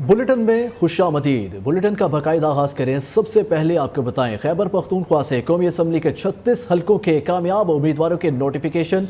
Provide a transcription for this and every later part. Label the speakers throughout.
Speaker 1: Bulletin میں خوش آمدید۔ بلیٹن کا باقاعدہ آغاز کریں۔ سب سے پہلے آپ کو بتائیں خیبر پختونخوا سے قومی اسمبلی کے 36 حلقوں کے کامیاب امیدواروں کے نوٹیفیکیشن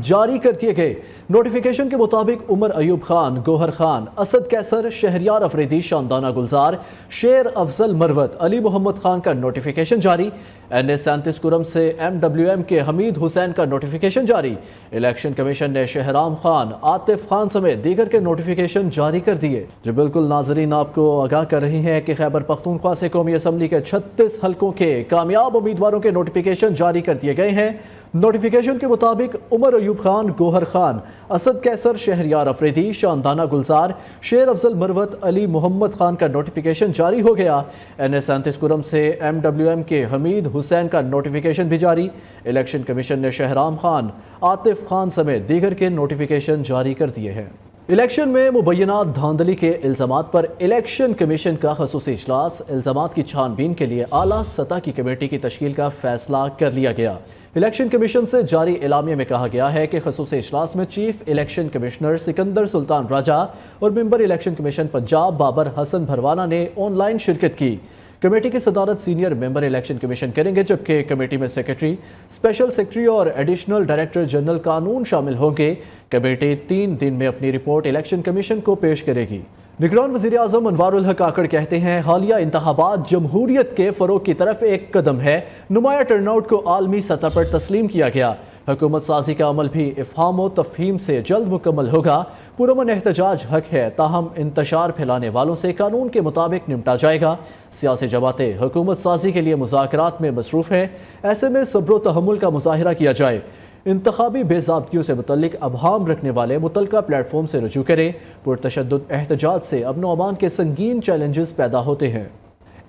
Speaker 1: جاری کر دیے گئے۔ نوٹیفیکیشن کے مطابق عمر ایوب خان، گوہر خان، اسد کیسر، شہریار افریدی، شاندانہ گلزار، شیر افضل مروت، علی محمد خان کا نوٹیفیکیشن جاری۔ NA37 کرم سے MWM کے حمید حسین کا نوٹیفیکیشن جاری۔ الیکشن کمیشن نے شہرام خان، عاطف خان سمیت دیگر کے نوٹیفیکیشن جاری کر دیے۔ جو بالکل ناظرین آپ کو آگاہ کر رہی ہیں کہ خیبر پختونخوا سے قومی اسمبلی کے 36 حلقوں کے کامیاب امیدواروں کے نوٹیفیکیشن جاری کر دیے گئے ہیں۔ نوٹیفیکیشن کے مطابق عمر ایوب خان، گوہر خان، اسد کیسر، شہریار افریدی، شاندانہ گلزار، شیر افضل مروت، علی محمد خان کا نوٹیفیکیشن جاری ہو گیا۔ NA37 کرم سے MWM کے حمید حسین کا نوٹیفیکیشن بھی جاری۔ الیکشن کمیشن نے شہرام خان، عاطف خان سمیت دیگر کے نوٹیفیکیشن جاری کر دیے ہیں۔ الیکشن میں مبینہ دھاندلی کے الزامات پر الیکشن کمیشن کا خصوصی اجلاس۔ الزامات کی چھان بین کے لیے اعلیٰ سطح کی کمیٹی کی تشکیل کا فیصلہ کر لیا گیا۔ الیکشن کمیشن سے جاری اعلامیہ میں کہا گیا ہے کہ خصوصی اجلاس میں chief election commissioner Sikandar Sultan Raja اور member election commission Punjab Babar Hassan Bharwana نے آن لائن شرکت کی۔ کمیٹی کی صدارت سینئر ممبر الیکشن کمیشن کریں گے، جبکہ کمیٹی میں سیکرٹری، اسپیشل سیکرٹری اور ایڈیشنل ڈائریکٹر جنرل قانون شامل ہوں گے۔ کمیٹی 3 دن میں اپنی رپورٹ الیکشن کمیشن کو پیش کرے گی۔ نگران وزیر اعظم انوار الحق کاکڑ کہتے ہیں حالیہ انتخابات جمہوریت کے فروغ کی طرف ایک قدم ہے۔ نمایاں ٹرن آؤٹ کو عالمی سطح پر تسلیم کیا گیا۔ حکومت سازی کا عمل بھی افہام و تفہیم سے جلد مکمل ہوگا۔ پرامن احتجاج حق ہے، تاہم انتشار پھیلانے والوں سے قانون کے مطابق نمٹا جائے گا۔ سیاسی جماعتیں حکومت سازی کے لیے مذاکرات میں مصروف ہیں، ایسے میں صبر و تحمل کا مظاہرہ کیا جائے۔ انتخابی بے ضابطگیوں سے متعلق ابہام رکھنے والے متعلقہ پلیٹ فارم سے رجوع کریں۔ پرتشدد احتجاج سے امن و امان کے سنگین چیلنجز پیدا ہوتے ہیں۔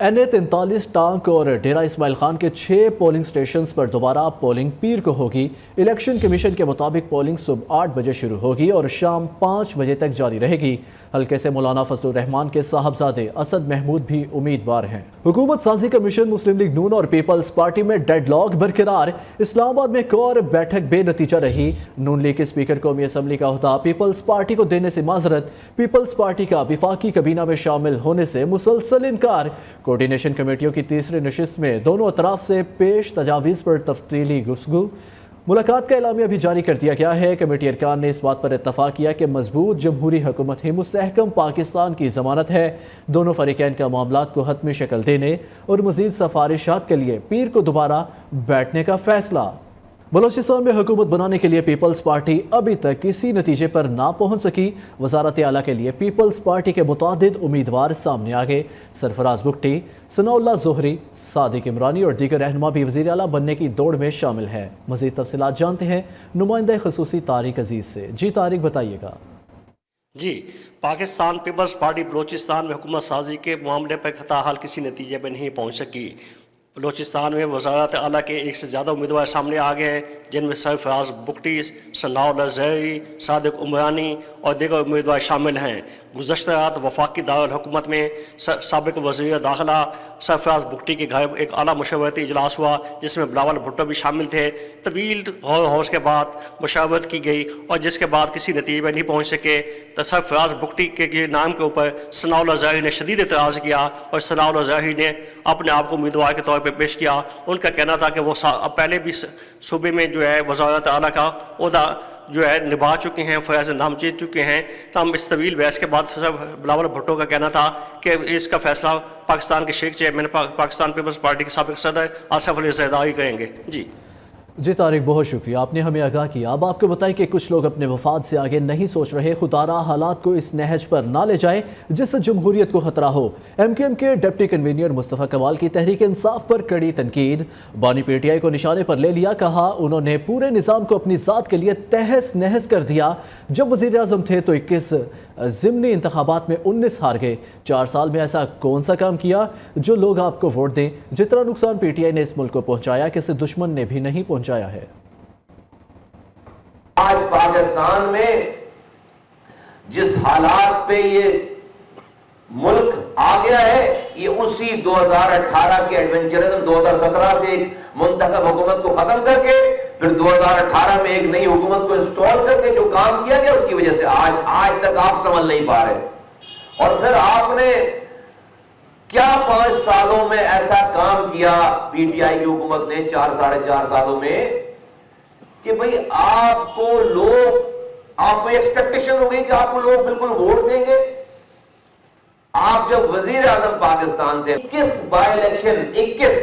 Speaker 1: NA43 ٹانک اور ڈیرہ اسماعیل خان کے 6 پولنگ سٹیشنز پر دوبارہ پولنگ پیر کو ہوگی۔ الیکشن کمیشن کے مطابق پولنگ صبح 8 بجے شروع ہوگی اور شام 5 بجے تک جاری رہے گی۔ حلقے سے مولانا فضل الرحمان کے صاحبزادے اسد محمود بھی امیدوار ہیں۔ حکومت سازی کمیشن مسلم لیگ نون اور پیپلز پارٹی میں ڈیڈ لاک برقرار۔ اسلام آباد میں ایک اور بیٹھک بے نتیجہ رہی۔ نون لیگ کے اسپیکر قومی اسمبلی کا عہدہ پیپلز پارٹی کو دینے سے معذرت۔ پیپلز پارٹی کا وفاقی کابینہ میں شامل ہونے سے مسلسل انکار۔ کوارڈینیشن کمیٹیوں کی تیسری نشست میں دونوں اطراف سے پیش تجاویز پر تفصیلی گفتگو۔ ملاقات کا اعلامیہ بھی جاری کر دیا گیا ہے۔ کمیٹی ارکان نے اس بات پر اتفاق کیا کہ مضبوط جمہوری حکومت ہی مستحکم پاکستان کی ضمانت ہے۔ دونوں فریقین کا معاملات کو حتمی شکل دینے اور مزید سفارشات کے لیے پیر کو دوبارہ بیٹھنے کا فیصلہ۔ بلوچستان میں حکومت بنانے کے لیے پیپلز پارٹی ابھی تک کسی نتیجے پر نہ پہنچ سکی۔ وزارت اعلیٰ کے لیے پیپلز پارٹی کے متعدد امیدوار سامنے آگئے۔ سرفراز بگٹی، ثناء اللہ زہری، صادق عمرانی اور دیگر رہنما بھی وزیر اعلیٰ بننے کی دوڑ میں شامل ہیں۔ مزید تفصیلات جانتے ہیں نمائندہ خصوصی طارق عزیز سے۔ جی طارق، بتائیے گا۔
Speaker 2: جی، پاکستان پیپلز پارٹی بلوچستان میں حکومت سازی کے معاملے پر تاحال کسی نتیجے پر نہیں پہنچ سکی۔ بلوچستان میں وزارت اعلیٰ کے 1 سے زیادہ امیدوار سامنے آ گئے ہیں، جن میں سرفراز بگٹی، ثناء اللہ زہری، صادق عمرانی اور دیگر امیدوار شامل ہیں۔ گزشتہ رات وفاقی دارالحکومت میں سابق وزیر داخلہ سرفراز بگٹی کے گھر ایک اعلیٰ مشاورتی اجلاس ہوا، جس میں بلاول بھٹو بھی شامل تھے۔ طویل غور و خوض کے بعد مشاورت کی گئی اور جس کے بعد کسی نتیجے پر نہیں پہنچ سکے۔ تو سرفراز بگٹی کے نام کے اوپر ثناء اللہ زہری نے شدید اعتراض کیا اور ثناء اللہ زہری نے اپنے آپ کو امیدوار کے طور پہ پیش کیا۔ ان کا کہنا تھا کہ وہ پہلے بھی صوبے میں جو ہے وزارت اعلیٰ کا عہدہ جو ہے نبھا چکے ہیں، فیض انعام جیت چکے ہیں۔ تاہم اس طویل بحث کے بعد بلاول بھٹو کا کہنا تھا کہ اس کا فیصلہ پاکستان کے شیخ چیئرمین پاکستان پیپلز پارٹی کے سابق صدر آصف علی زرداری کریں گے۔
Speaker 1: جی طارق، بہت شکریہ، آپ نے ہمیں آگاہ کیا۔ اب آپ کو بتائیں کہ کچھ لوگ اپنے مفاد سے آگے نہیں سوچ رہے۔ خدارہ حالات کو اس نہج پر نہ لے جائیں جس سے جمہوریت کو خطرہ ہو۔ MQM کے ڈپٹی کنوینر مصطفیٰ کمال کی تحریک انصاف پر کڑی تنقید۔ بانی PTI کو نشانے پر لے لیا، کہا انہوں نے پورے نظام کو اپنی ذات کے لیے تہس نہس کر دیا۔ جب وزیر اعظم تھے تو 21 ضمنی انتخابات میں 19 ہار گئے۔ 4 سال میں ایسا کون سا کام کیا جو لوگ آپ کو ووٹ دیں؟ جتنا نقصان PTI نے اس ملک کو پہنچایا کسی دشمن نے بھی نہیں پہنچایا ہے۔
Speaker 3: آج پاکستان میں جس حالات پہ یہ ملک آ گیا ہے، یہ اسی 2018 کے ایڈونچرزم 2017 سے ایک منتخب حکومت کو ختم کر کے پھر 2018 میں ایک نئی حکومت کو انسٹال کر کے جو کام کیا گیا اس کی وجہ سے آج تک آپ سمجھ نہیں پا رہے۔ اور پھر آپ نے کیا 5 سالوں میں ایسا کام کیا پی ٹی آئی کی حکومت نے 4 ساڑھے 4 سالوں میں کہ بھئی آپ کو ایکسپیکٹیشن ہو گئی کہ آپ کو لوگ بالکل ووٹ دیں گے. آپ جب وزیر اعظم پاکستان تھے 21 بائی الیکشن 21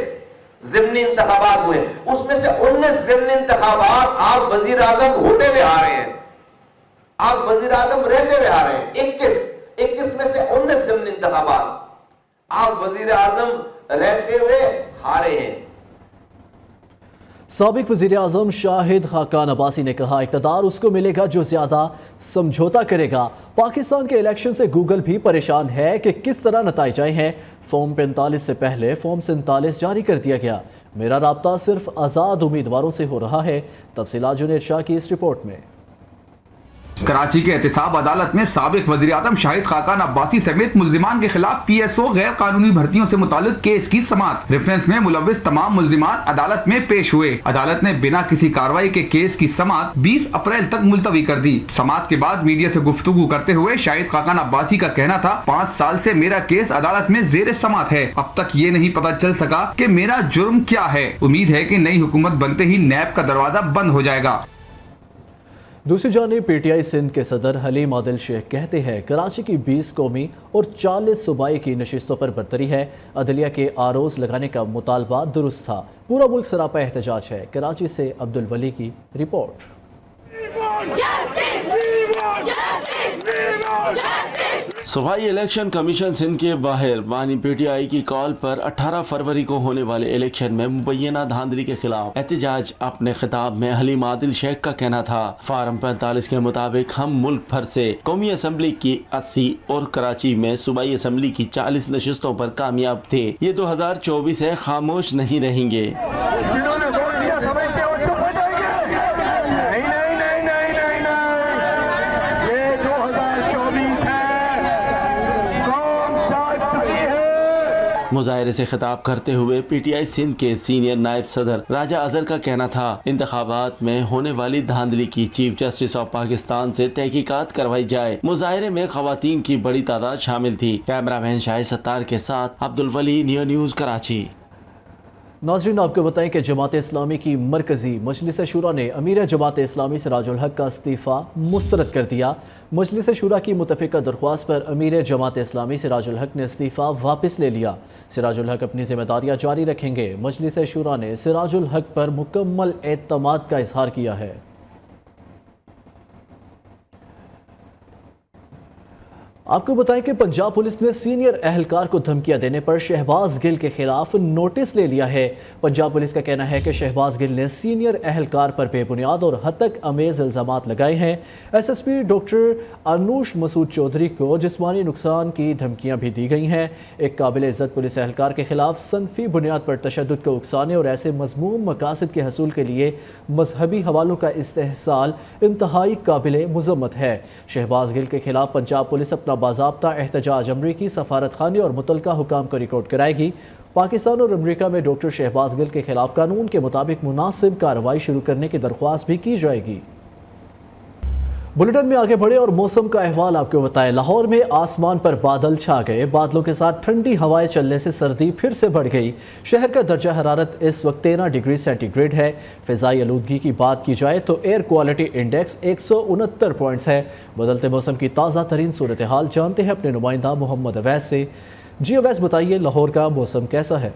Speaker 3: ضمنی انتخابات ہوئے, اس میں سے 19 ضمنی انتخابات آپ وزیر اعظم ہوتے ہوئے آ رہے ہیں, آپ وزیر اعظم رہتے ہوئے آ رہے ہیں. 21 میں سے 19 ضمنی انتخابات آپ وزیر اعظم رہتے ہوئے ہارے ہیں.
Speaker 1: سابق وزیر اعظم شاہد خاقان عباسی نے کہا اقتدار اس کو ملے گا جو زیادہ سمجھوتا کرے گا. پاکستان کے الیکشن سے گوگل بھی پریشان ہے کہ کس طرح نتائج آئے ہیں. فارم 45 سے پہلے فارم 47 جاری کر دیا گیا. میرا رابطہ صرف آزاد امیدواروں سے ہو رہا ہے. تفصیلات جنید شاہ کی اس رپورٹ میں.
Speaker 4: کراچی کے احتساب عدالت میں سابق وزیر اعظم شاہد خاقان عباسی سمیت ملزمان کے خلاف پی ایس او غیر قانونی بھرتیوں سے متعلق کیس کی سماعت. ریفرنس میں ملوث تمام ملزمان عدالت میں پیش ہوئے. عدالت نے بنا کسی کارروائی کے کیس کی سماعت 20 اپریل تک ملتوی کر دی. سماعت کے بعد میڈیا سے گفتگو کرتے ہوئے شاہد خاقان عباسی کا کہنا تھا 5 سال سے میرا کیس عدالت میں زیر سماعت ہے. اب تک یہ نہیں پتہ چل سکا کہ میرا جرم کیا ہے. امید ہے کہ نئی حکومت بنتے ہی نیب کا دروازہ بند ہو جائے گا.
Speaker 1: دوسری جانب پی ٹی آئی سندھ کے صدر حلیم عادل شیخ کہتے ہیں کراچی کی 20 قومی اور 40 صوبائی کی نشستوں پر برتری ہے. عدلیہ کے آروز لگانے کا مطالبہ درست تھا. پورا ملک سراپا احتجاج ہے. کراچی سے عبدالولی کی رپورٹ.
Speaker 5: صوبائی الیکشن کمیشن سندھ کے باہر بانی پی ٹی آئی کی کال پر 18 فروری کو ہونے والے الیکشن میں مبینہ دھاندلی کے خلاف احتجاج. اپنے خطاب میں حلیم عادل شیخ کا کہنا تھا فارم 45 کے مطابق ہم ملک بھر سے قومی اسمبلی کی 80 اور کراچی میں صوبائی اسمبلی کی 40 نشستوں پر کامیاب تھے. یہ 2024 ہے, خاموش نہیں رہیں گے. مظاہرے سے خطاب کرتے ہوئے پی ٹی آئی سندھ کے سینئر نائب صدر راجہ اظہر کا کہنا تھا انتخابات میں ہونے والی دھاندلی کی چیف جسٹس آف پاکستان سے تحقیقات کروائی جائے. مظاہرے میں خواتین کی بڑی تعداد شامل تھی. کیمرہ مین شاہد ستار کے ساتھ عبدالولی, نیو نیوز, کراچی.
Speaker 1: ناظرین آپ کو بتائیں کہ جماعت اسلامی کی مرکزی مجلس شورا نے امیر جماعت اسلامی سراج الحق کا استعفیٰ مسترد کر دیا. مجلس شورا کی متفقہ درخواست پر امیر جماعت اسلامی سراج الحق نے استعفیٰ واپس لے لیا. سراج الحق اپنی ذمہ داریاں جاری رکھیں گے. مجلس شورا نے سراج الحق پر مکمل اعتماد کا اظہار کیا ہے. آپ کو بتائیں کہ پنجاب پولیس نے سینئر اہلکار کو دھمکیاں دینے پر شہباز گل کے خلاف نوٹس لے لیا ہے. پنجاب پولیس کا کہنا ہے کہ شہباز گل نے سینئر اہلکار پر بے بنیاد اور ہتک امیز الزامات لگائے ہیں. S S P doctor Anoosh مسعود چودھری کو جسمانی نقصان کی دھمکیاں بھی دی گئی ہیں. ایک قابل عزت پولیس اہلکار کے خلاف صنفی بنیاد پر تشدد کو اکسانے اور ایسے مذموم مقاصد کے حصول کے لیے مذہبی حوالوں کا استحصال انتہائی قابل مذمت ہے. شہباز گل کے خلاف پنجاب پولیس اپنا باضابطہ احتجاج امریکی سفارت خانے اور متعلقہ حکام کو ریکارڈ کرائے گی. پاکستان اور امریکہ میں ڈاکٹر شہباز گل کے خلاف قانون کے مطابق مناسب کارروائی شروع کرنے کی درخواست بھی کی جائے گی. بلیٹن میں آگے بڑھے اور موسم کا احوال آپ کو بتائیں. لاہور میں آسمان پر بادل چھا گئے. بادلوں کے ساتھ ٹھنڈی ہوائیں چلنے سے سردی پھر سے بڑھ گئی. شہر کا درجہ حرارت اس وقت 13 ڈگری سینٹی گریڈ ہے. فضائی آلودگی کی بات کی جائے تو ایئر کوالٹی انڈیکس 169 پوائنٹس ہے. بدلتے موسم کی تازہ ترین صورتحال جانتے ہیں اپنے نمائندہ محمد اویس سے. جی اویس بتائیے لاہور کا موسم کیسا ہے؟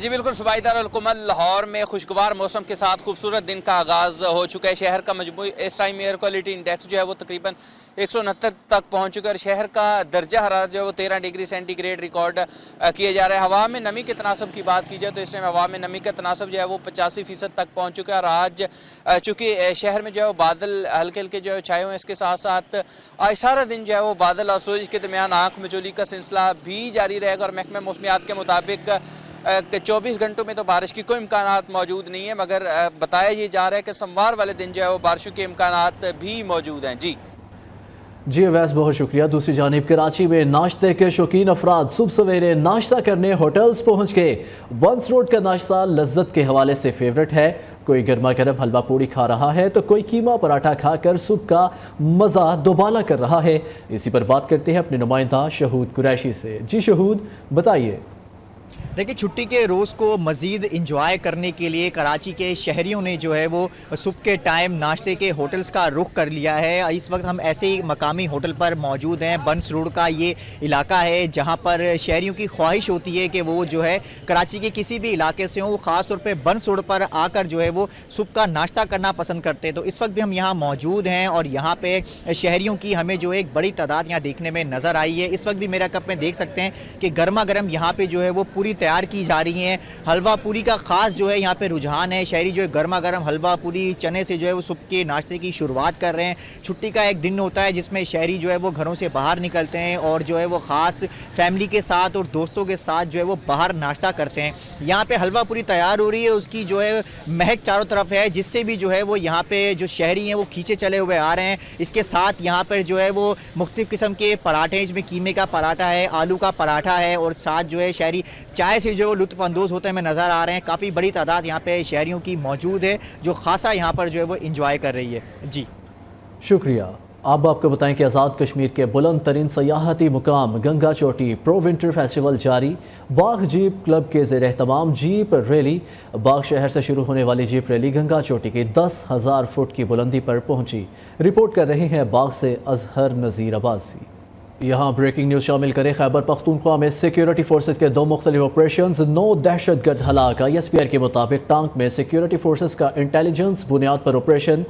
Speaker 6: جی بالکل، صوبائی دارالحکومت لاہور میں خوشگوار موسم کے ساتھ خوبصورت دن کا آغاز ہو چکا ہے. شہر کا مجموعی اس ٹائم ایئر کوالٹی انڈیکس جو ہے وہ تقریباً 169 تک پہنچ چکا ہے اور شہر کا درجہ حرارت جو ہے وہ 13 ڈگری سینٹی گریڈ ریکارڈ کیا جا رہا ہے. ہوا میں نمی کے تناسب کی بات کی جائے تو اس ٹائم ہوا میں نمی کا تناسب جو ہے وہ 85% تک پہنچ چکا ہے. اور آج چونکہ شہر میں جو ہے وہ بادل ہلکے ہلکے جو ہے چھائے ہوئے ہیں، اس کے ساتھ ساتھ آج سارا دن جو ہے وہ بادل اور سورج کے درمیان آنکھ مچولی کا سلسلہ بھی جاری رہے گا. اور محکمہ موسمیات کے مطابق 24 گھنٹوں میں تو بارش کی کوئی امکانات موجود نہیں ہے، مگر بتایا یہ جا رہا ہے کہ سوموار والے دن جو ہے وہ بارشوں کے امکانات بھی موجود ہیں. جی
Speaker 1: جی ویس بہت شکریہ۔ دوسری جانب کراچی میں ناشتے کے شوقین افراد صبح سویرے ناشتہ کرنے ہوٹلز پہنچ گئے۔ بنس روڈ کا ناشتہ لذت کے حوالے سے فیورٹ ہے، کوئی گرما گرم حلوہ پوڑی کھا رہا ہے تو کوئی قیمہ پراٹھا کھا کر صبح کا مزہ دوبالا کر رہا ہے۔ اسی پر بات کرتے ہیں اپنے نمائندہ شہود قریشی سے۔ جی شہود بتائیے۔
Speaker 7: دیکھیں چھٹی کے روز کو مزید انجوائے کرنے کے لیے کراچی کے شہریوں نے جو ہے وہ صبح کے ٹائم ناشتے کے ہوٹلز کا رخ کر لیا ہے۔ اس وقت ہم ایسے ہی مقامی ہوٹل پر موجود ہیں۔ بنس روڈ کا یہ علاقہ ہے جہاں پر شہریوں کی خواہش ہوتی ہے کہ وہ جو ہے کراچی کے کسی بھی علاقے سے ہوں، وہ خاص طور پہ بنس روڈ پر آ کر جو ہے وہ صبح کا ناشتہ کرنا پسند کرتے ہیں۔ تو اس وقت بھی ہم یہاں موجود ہیں اور یہاں پہ شہریوں کی ہمیں جو ایک بڑی تعداد یہاں دیکھنے میں نظر آئی ہے۔ اس وقت بھی میرا کپ میں دیکھ سکتے ہیں کہ گرما گرم یہاں پہ جو ہے وہ پوری تیار کی جا رہی ہیں۔ حلوہ پوری کا خاص جو ہے یہاں پہ رجحان ہے، شہری جو ہے گرما گرم حلوہ پوری چنے سے جو ہے وہ صبح کے ناشتے کی شروعات کر رہے ہیں۔ چھٹی کا ایک دن ہوتا ہے جس میں شہری جو ہے وہ گھروں سے باہر نکلتے ہیں اور جو ہے وہ خاص فیملی کے ساتھ اور دوستوں کے ساتھ جو ہے وہ باہر ناشتہ کرتے ہیں۔ یہاں پہ حلوہ پوری تیار ہو رہی ہے، اس کی جو ہے مہک چاروں طرف ہے جس سے بھی جو ہے وہ یہاں پہ جو شہری ہیں وہ کھینچے چلے ہوئے آ رہے ہیں۔ اس کے ساتھ یہاں پر جو ہے وہ مختلف قسم کے پراٹھے، اس میں قیمے کا پراٹھا ہے، آلو کا پراٹھا ہے اور ساتھ جو ہے شہری چائے سے جو لطف اندوز ہوتے ہیں نظر آ رہے ہیں۔ کافی بڑی تعداد یہاں پہ شہریوں کی موجود ہے جو خاصا یہاں پر جو ہے وہ انجوائے کر رہی ہے۔ جی
Speaker 1: شکریہ۔ اب آپ کو بتائیں کہ آزاد کشمیر کے بلند ترین سیاحتی مقام گنگا چوٹی پرو ونٹر فیسٹیول جاری۔ باغ جیپ کلب کے زیر اہتمام جیپ ریلی، باغ شہر سے شروع ہونے والی جیپ ریلی گنگا چوٹی کی 10,000 فٹ کی بلندی پر پہنچی۔ رپورٹ کر رہے ہیں باغ سے اظہر نذیر عباسی۔ یہاں بریکنگ نیوز شامل کریں۔ خیبر پختونخوا میں سیکیورٹی فورسز کے 2 مختلف آپریشنز، 9 دہشت گرد ہلاک۔ ISPR کے مطابق ٹانک میں سیکیورٹی فورسز کا انٹیلیجنس بنیاد پر آپریشن،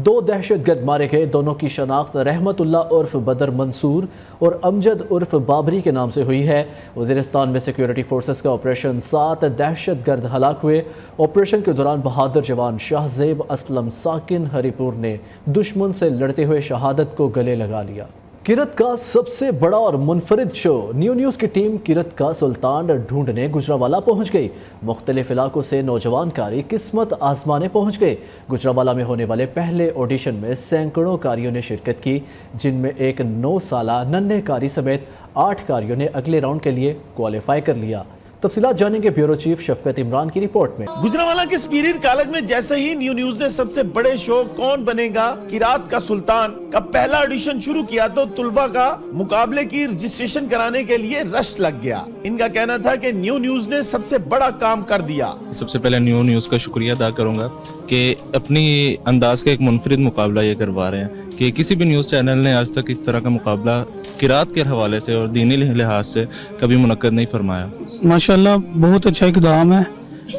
Speaker 1: 2 دہشت گرد مارے گئے۔ دونوں کی شناخت رحمت اللہ عرف بدر منصور اور امجد عرف بابری کے نام سے ہوئی ہے۔ وزیرستان میں سیکیورٹی فورسز کا آپریشن، 7 دہشت گرد ہلاک ہوئے۔ آپریشن کے دوران بہادر جوان شاہ زیب اسلم ساکن ہری پور نے دشمن سے لڑتے ہوئے شہادت کو گلے لگا لیا۔ کرت کا سب سے بڑا اور منفرد شو، نیو نیوز کی ٹیم کرت کا سلطان ڈھونڈنے گجرانوالہ پہنچ گئی۔ مختلف علاقوں سے نوجوان کاری قسمت آزمانے پہنچ گئے۔ گجرانوالہ میں ہونے والے پہلے آڈیشن میں سینکڑوں کاریوں نے شرکت کی، جن میں ایک 9 سالہ ننھے کاری سمیت 8 کاریوں نے اگلے راؤنڈ کے لیے کوالیفائی کر لیا۔ تفصیلات جانیں گے بیورو چیف شفقت عمران کی رپورٹ میں۔
Speaker 8: گجرانوالہ کے سپیریئر کالج میں جیسے ہی نیو نیوز نے سب سے بڑے شو کون بنے گا قرات کا سلطان کا پہلا آڈیشن شروع کیا تو طلبہ کا مقابلے کی رجسٹریشن کرانے کے لیے رش لگ گیا۔ ان کا کہنا تھا کہ نیو نیوز نے سب سے بڑا کام کر دیا۔
Speaker 9: سب سے پہلے نیو نیوز کا شکریہ ادا کروں گا کہ اپنی انداز کا ایک منفرد مقابلہ یہ کروا رہے ہیں کہ کسی بھی نیوز چینل نے آج تک اس طرح کا مقابلہ قرات کے حوالے سے اور دینی لحاظ سے کبھی منعقد نہیں فرمایا۔
Speaker 10: ماشاءاللہ بہت اچھا اقدام ہے۔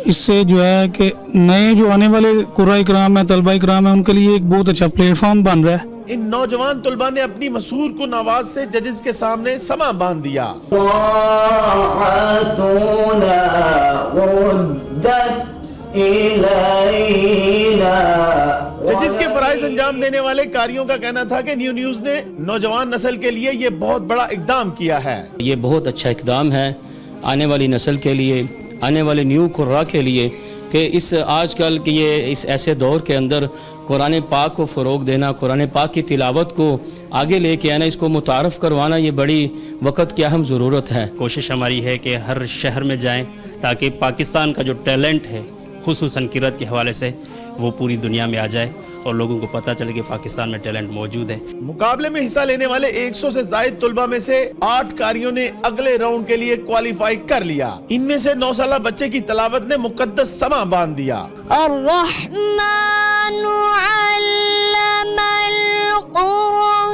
Speaker 10: اس سے جو ہے کہ نئے جو آنے والے قرآن کرام ہیں، طلبہ کرام ہیں، ان کے لیے ایک بہت اچھا پلیٹ فارم بن رہا ہے۔
Speaker 8: ان نوجوان طلبہ نے اپنی مسحور کن آواز سے ججز کے سامنے سما باندھ دیا۔ ججز کے فرائض انجام دینے والے کاریوں کا کہنا تھا کہ نیو نیوز نے نوجوان نسل کے لیے یہ بہت بڑا اقدام کیا ہے۔
Speaker 11: یہ بہت اچھا اقدام ہے آنے والی نسل کے لیے، آنے والے نیو قراء کے لیے، کہ اس آج کل کے یہ اس ایسے دور کے اندر قرآن پاک کو فروغ دینا، قرآن پاک کی تلاوت کو آگے لے کے آنا، اس کو متعارف کروانا، یہ بڑی وقت کی اہم ضرورت ہے۔
Speaker 12: کوشش ہماری ہے کہ ہر شہر میں جائیں تاکہ پاکستان کا جو ٹیلنٹ ہے خصوصاً قرات کے حوالے سے وہ پوری دنیا میں آ جائے اور لوگوں کو پتہ چلے کہ پاکستان میں ٹیلنٹ موجود ہے۔
Speaker 8: مقابلے میں حصہ لینے والے 100 سے زائد طلبہ میں سے 8 کاریوں نے اگلے راؤنڈ کے لیے کوالیفائی کر لیا۔ ان میں سے 9 سالہ بچے کی تلاوت نے مقدس سما باندھ دیا۔
Speaker 13: الرحمن علم القرآن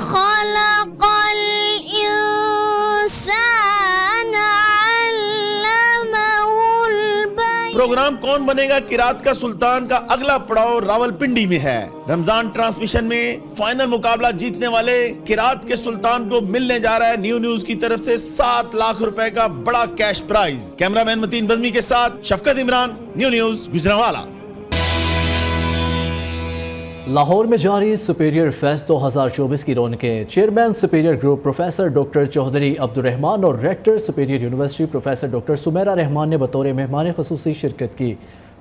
Speaker 13: خلق الانسان
Speaker 8: پروگرام کون بنے گا قرات کا سلطان کا اگلا پڑاؤ راولپنڈی میں ہے۔ رمضان ٹرانسمیشن میں فائنل مقابلہ جیتنے والے قرات کے سلطان کو ملنے جا رہا ہے نیو نیوز کی طرف سے 7 لاکھ روپے کا بڑا cash prize. Cameraman Mateen Bazmi کے ساتھ شفقت عمران، نیو نیوز گجرانوالہ۔
Speaker 1: لاہور میں جاری سپیریئر فیسٹ 2024 کی رونقیں، chairman superior group professor doctor Chaudhry Abdul Rehman اور rector superior university professor doctor Sameera Rehman نے بطور مہمان خصوصی شرکت کی۔